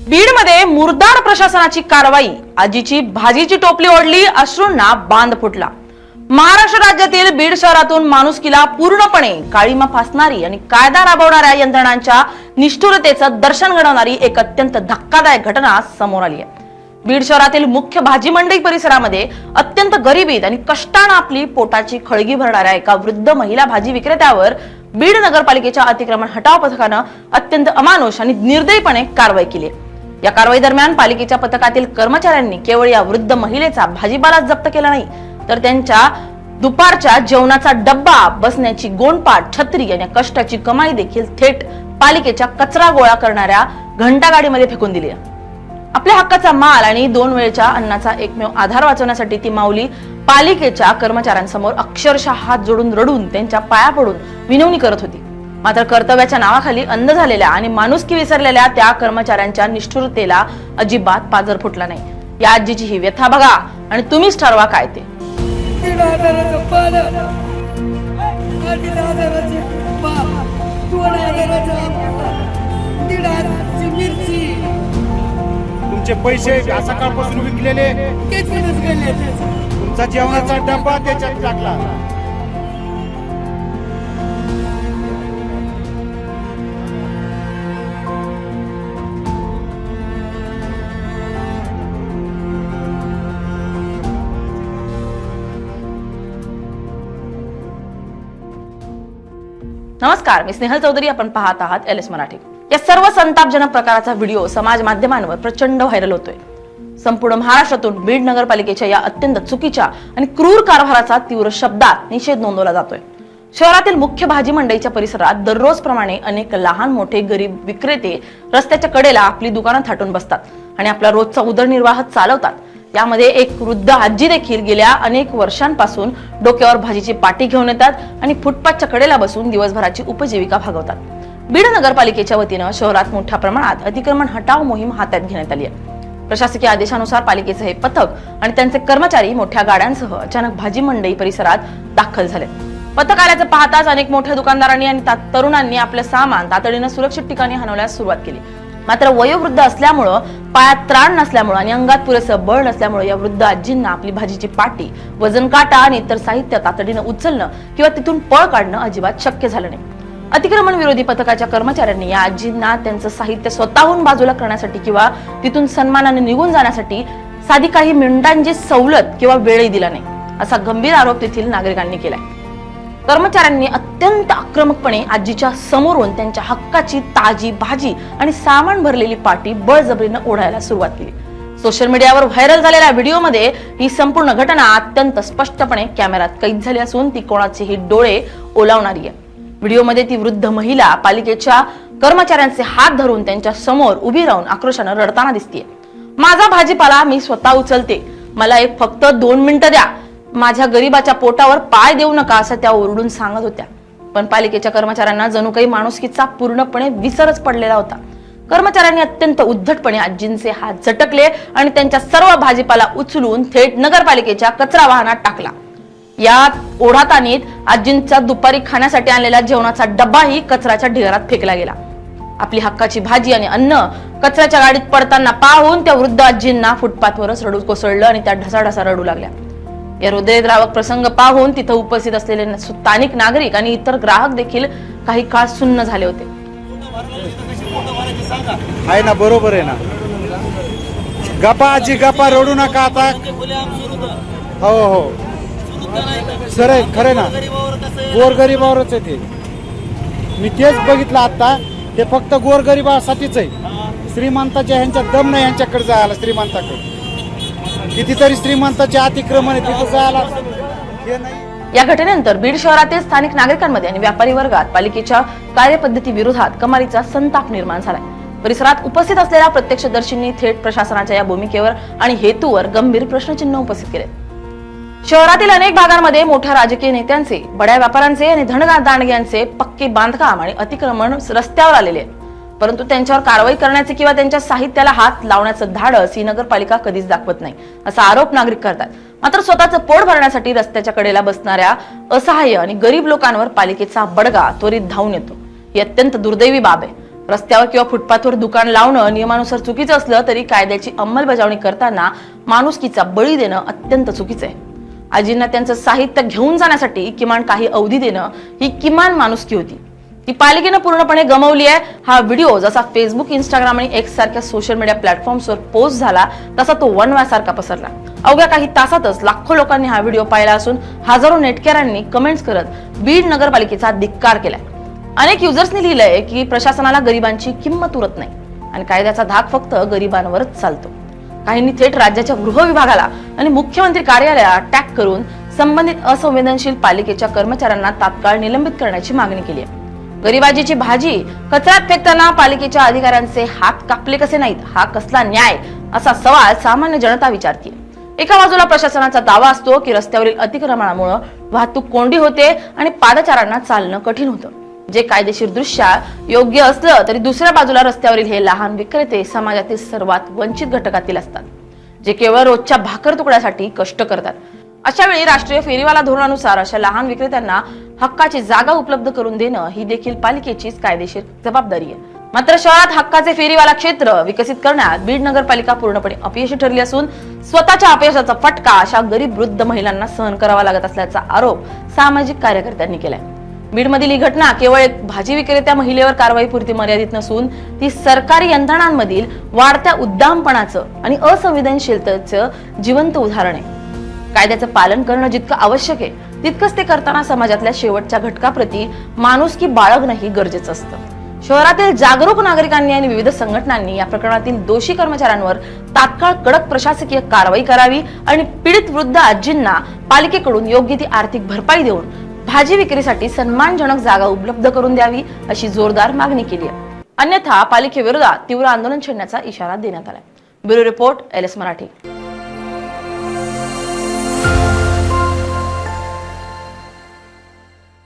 बीडमध्ये मुरदाड प्रशासनाची कारवाई, आजीची भाजीची टोपली ओढली, अश्रूंना बांध फुटला। महाराष्ट्र राज्यातील बीड शहरातून माणुसकीला पूर्णपणे काळीमा फासणारी आणि कायदा राबवणाऱ्या यंत्रणांच्या निष्ठुरतेचं दर्शन घडवणारी एक अत्यंत धक्कादायक घटना समोर आली आहे। बीड शहरातील मुख्य भाजी मंडई परिसरामध्ये अत्यंत गरिबीत आणि कष्टाने आपली पोटाची खळगी भरणाऱ्या एका वृद्ध महिला भाजी विक्रेत्यावर बीड नगरपालिकेच्या अतिक्रमण हटाव पथकाने अत्यंत अमानुष आणि निर्दयीपणे कारवाई केली। या कारवाई दरम्यान पालिकेच्या पथकातील कर्मचाऱ्यांनी केवळ या वृद्ध महिलेचा भाजीपाला जप्त केला नाही, तर त्यांच्या दुपारच्या जेवणाचा डब्बा, बसण्याची गोणपाट, छत्री आणि कष्टाची कमाई देखील थेट पालिकेच्या कचरा गोळा करणाऱ्या घंटागाडीमध्ये फेकून दिली। आपल्या हक्काचा माल आणि 2 वेळच्या अन्नाचा एकमेव आधार वाचवण्यासाठी ती माऊली पालिकेच्या कर्मचाऱ्यांसमोर अक्षरशः हात जोडून रडून त्यांच्या पाया पडून विनवणी करत होती। मात्र कर्तव्याच्या नावाखाली अंध झालेल्या आणि माणुसकी विसरलेल्या त्या कर्मचाऱ्यांच्या निष्ठुरतेला अजिबात पाजर फुटला नाही। या आजीची ही व्यथा बघा आणि तुम्हीच ठरवा काय ते। तुमचे पैसे सकाळपासून विकलेले, तुमचा जेवणाचा डब्बा त्याच्यात टाकला। नमस्कार, मी स्नेहल चौधरी, आपण पाहत आहात LS मराठी। या सर्व संतापजनक प्रकाराचा व्हिडिओ समाज माध्यमांवर प्रचंड व्हायरल होतोय। संपूर्ण महाराष्ट्रातून बीड नगरपालिकेच्या या अत्यंत चुकीच्या आणि क्रूर कारभाराचा तीव्र शब्दात निषेध नोंदवला जातोय। शहरातील मुख्य भाजी मंडईच्या परिसरात दररोज प्रमाणे अनेक लहान मोठे गरीब विक्रेते रस्त्याच्या कडेला आपली दुकानं थाटून बसतात आणि आपला रोजचा उदरनिर्वाह चालवतात। यामध्ये एक वृद्ध आजी देखील गेल्या अनेक वर्षांपासून डोक्यावर भाजीची पाटी घेऊन येतात आणि फुटपाथच्या कडेला बसून दिवसभराची उपजीविका भागवतात। बीड नगरपालिकेच्या वतीनं शहरात मोठ्या प्रमाणात अतिक्रमण हटाव मोहीम हातात घेण्यात आली आहे। प्रशासकीय आदेशानुसार पालिकेचे हे पथक आणि त्यांचे कर्मचारी मोठ्या गाड्यांसह अचानक भाजी मंडई परिसरात दाखल झाले। पथक आल्याचं पाहताच अनेक मोठ्या दुकानदारांनी आणि तरुणांनी आपलं सामान तातडीनं सुरक्षित ठिकाणी हलवण्यास सुरुवात केली। मात्र वयोवृद्ध असल्यामुळं, पायात त्राण नसल्यामुळं आणि अंगात पुरेसं बळ नसल्यामुळं या वृद्ध आजींना आपली भाजीची पाटी, वजन काटा आणि इतर साहित्य तातडीनं उचलणं किंवा तिथून पळ काढणं अजिबात शक्य झालं नाही। अतिक्रमण विरोधी पथकाच्या कर्मचाऱ्यांनी या आजींना त्यांचं साहित्य स्वतःहून बाजूला करण्यासाठी किंवा तिथून सन्मानाने निघून जाण्यासाठी साधी काही मिनिटांची सवलत किंवा वेळही दिला नाही, असा गंभीर आरोप तेथील नागरिकांनी केलाय। कर्मचाऱ्यांनी अत्यंत आक्रमकपणे आजीच्या समोरून त्यांच्या हक्काची ताजी भाजी आणि सामान भरलेली पाटी बळजबरीनं ओढायला सुरुवात केली। सोशल मीडियावर व्हायरल झालेल्या व्हिडिओमध्ये ही संपूर्ण घटना अत्यंत स्पष्टपणे कॅमेऱ्यात कैद झाली असून ती कोणाचेही डोळे ओलावणारी आहे। व्हिडिओमध्ये ती वृद्ध महिला पालिकेच्या कर्मचाऱ्यांचे हात धरून त्यांच्या समोर उभी राहून आक्रोशाने रडताना दिसतेय। माझा भाजीपाला मी स्वतः उचलते, मला एक फक्त 2 मिनिटं द्या, माझ्या गरीबाच्या पोटावर पाय देऊ नका, असं त्या ओरडून सांगत होत्या। पण पालिकेच्या कर्मचाऱ्यांना जणू काही माणुसकीचा पूर्णपणे विसरच पडलेला होता। कर्मचाऱ्यांनी अत्यंत उद्धटपणे आजींचे हात झटकले आणि त्यांच्या सर्व भाजीपाला उचलून थेट नगरपालिकेच्या कचरा वाहनात टाकला। या ओढाताणीत आजींचा दुपारी खाण्यासाठी आणलेला जेवणाचा डब्बाही कचऱ्याच्या ढिगारात फेकला गेला। आपली हक्काची भाजी आणि अन्न कचऱ्याच्या गाडीत पडताना पाहून त्या वृद्ध आजींना फुटपाथवरच रडू कोसळलं आणि त्या ढसाढसा रडू लागल्या। या हृदयद्रावक प्रसंग पाहून तिथं उपस्थित असलेले स्थानिक नागरिक आणि इतर ग्राहक देखील काही काळ सुन्न झाले होते। आहे ना, बरोबर आहे ना। गप्पा आजी गप्पा, रडू नका आता। हो हो सर, खरे ना, गोरगरिबावरच आहे ते। मी तेच बघितलं आता, ते फक्त गोरगरिबासाठीच आहे। श्रीमंताच्या ह्यांच्या दम नाही यांच्याकडे जायला। श्रीमंताकडे कितीतरी श्रीमंताचे अतिक्रमण आहे, तिथे जायला हे नाही। या घटनेनंतर बीड शहरातील स्थानिक नागरिकांमध्ये आणि व्यापारी वर्गात पालिकेच्या कार्यपद्धती विरोधात कमालीचा संताप निर्माण झालाय। परिसरात उपस्थित असलेल्या प्रत्यक्षदर्शींनी थेट प्रशासनाच्या या भूमिकेवर आणि हेतूवर गंभीर प्रश्नचिन्ह उपस्थित केले। शहरातील अनेक भागांमध्ये मोठ्या राजकीय नेत्यांचे, बड्या व्यापाऱ्यांचे आणि धनदांडग्यांचे पक्के बांधकाम आणि अतिक्रमण रस्त्यावर आलेले आहे, परंतु त्यांच्यावर कारवाई करण्याचे किंवा त्यांच्या साहित्याला हात लावण्याचं धाडस ही नगरपालिका कधीच दाखवत नाही, असा आरोप नागरिक करतात। मात्र स्वतःचं पोट भरण्यासाठी रस्त्याच्या कडेला बसणाऱ्या असहाय्य आणि गरीब लोकांवर पालिकेचा बडगा त्वरित धावून येतो। ही अत्यंत दुर्दैवी बाब आहे। रस्त्यावर किंवा फुटपाथवर दुकान लावणं नियमानुसार चुकीचं असलं तरी कायद्याची अंमलबजावणी करताना माणुसकीचा बळी देणं अत्यंत चुकीचं आहे. आजींना त्यांचं साहित्य घेऊन जाण्यासाठी किमान काही अवधी देणं ही किमान माणुसकी होती. ती पालिकेनं पूर्णपणे गमावली आहे. हा व्हिडिओ जसा फेसबुक, इंस्टाग्राम आणि एक्स सारख्या सोशल मीडिया प्लॅटफॉर्म्सवर पोस्ट झाला तसा तो वनवासारखा पसरला. अवघ्या काही तासातच लाखो लोकांनी हा व्हिडिओ पाहिला असून हजारो नेटकऱ्यांनी कमेंट्स करत बीड नगरपालिकेचा धिक्कार केलाय. अनेक युजर्सनी लिहिलंय की प्रशासनाला गरिबांची किंमत उरत नाही आणि कायद्याचा धाक फक्त गरिबांवरच चालतो. काहींनी थेट राज्याच्या गृह विभागाला आणि मुख्यमंत्री कार्यालयाला अटॅक करून संबंधित असंवेदनशील पालिकेच्या कर्मचाऱ्यांना तात्काळ निलंबित करण्याची मागणी केली आहे. गरिबाजीची भाजी कचऱ्यात फेकताना पालिकेच्या अधिकाऱ्यांचे हात कापले कसे नाहीत, हा कसला न्याय, असा सवाल सामान्य जनता विचारते. एका बाजूला प्रशासनाचा दावा असतो की रस्त्यावरील अतिक्रमणामुळे वाहतूक कोंडी होते आणि पादचाऱ्यांना चालणं कठीण होतं, जे कायदेशीर दृष्ट्या योग्य असलं तरी दुसऱ्या बाजूला रस्त्यावरील हे लहान विक्रेते समाजातील सर्वात वंचित घटकातील असतात, जे केवळ रोजच्या भाकर तुकड्यासाठी कष्ट करतात. अशा वेळी राष्ट्रीय फेरीवाला धोरणानुसार अशा लहान विक्रेत्यांना हक्काची जागा उपलब्ध करून देणं ही देखील पालिकेचीच कायदेशीर जबाबदारी आहे. मात्र शहरात हक्काचे फेरीवाला क्षेत्र विकसित करण्यात बीड नगरपालिका पूर्णपणे अपयशी ठरली असून स्वतःच्या अपयशाचा फटका अशा गरीब वृद्ध महिलांना सहन करावा लागत असल्याचा आरोप सामाजिक कार्यकर्त्यांनी केलाय. बीडमधील ही घटना केवळ एक भाजी विक्रेत्या महिलेवर कारवाईपुरती मर्यादित नसून ती सरकारी यंत्रणांमधील वाढत्या उद्दामपणाचं आणि असंवेदनशीलतेचं जिवंत उदाहरण आहे. कायद्याचं पालन करणं जितकं आवश्यक आहे तितकंच ते करताना समाजातल्या शेवटच्या घटकाप्रती माणुसकी बाळगणंही गरजेचं असतं. शहरातील जागरूक नागरिकांनी आणि विविध संघटनांनी या प्रकरणातील दोषी कर्मचाऱ्यांवर तात्काळ कडक प्रशासकीय कारवाई करावी आणि पीडित वृद्ध आजींना पालिकेकडून योग्य ती आर्थिक भरपाई देऊन भाजी विक्रीसाठी सन्मानजनक जागा उपलब्ध करून द्यावी अशी जोरदार मागणी केली आहे. अन्यथा पालिकेविरोधात तीव्र आंदोलन छेडण्याचा इशारा देण्यात आलाय. Bureau report, LS Marathi.